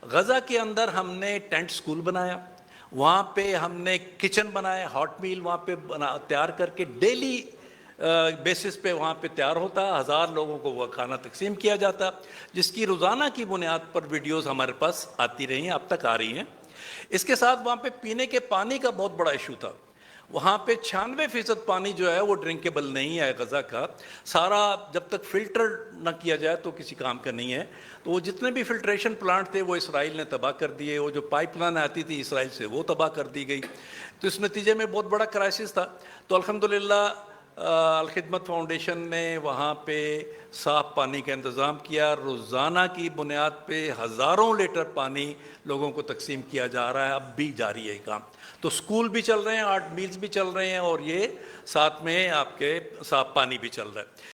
गज़ा के अंदर हमने टेंट स्कूल बनाया, वहाँ पे हमने किचन बनाया, हॉट मील वहाँ पे बना तैयार करके डेली बेसिस पे वहाँ पे तैयार होता, 1000 लोगों को वह खाना तकसीम किया जाता, जिसकी रोज़ाना की बुनियाद पर वीडियोस हमारे पास आती रही हैं, अब तक आ रही हैं। इसके साथ वहाँ पे पीने के पानी का बहुत बड़ा इशू था। वहाँ पे 96% पानी जो है वो ड्रिंकेबल नहीं है गज़ा का। सारा जब तक फ़िल्टर ना किया जाए तो किसी काम का नहीं है। तो वो जितने भी फ़िल्ट्रेशन प्लांट थे वो इसराइल ने तबाह कर दिए, वो जो पाइपलाइन आती थी इसराइल से वो तबाह कर दी गई। तो इस नतीजे में बहुत बड़ा क्राइसिस था। तो अल्हम्दुलिल्लाह अल खिदमत फाउंडेशन ने वहाँ पे साफ़ पानी का इंतज़ाम किया। रोज़ाना की बुनियाद पे हज़ारों लीटर पानी लोगों को तकसीम किया जा रहा है, अब भी जारी है ये काम। तो स्कूल भी चल रहे हैं, 8 मील्स भी चल रहे हैं और ये साथ में आपके साफ़ पानी भी चल रहा है।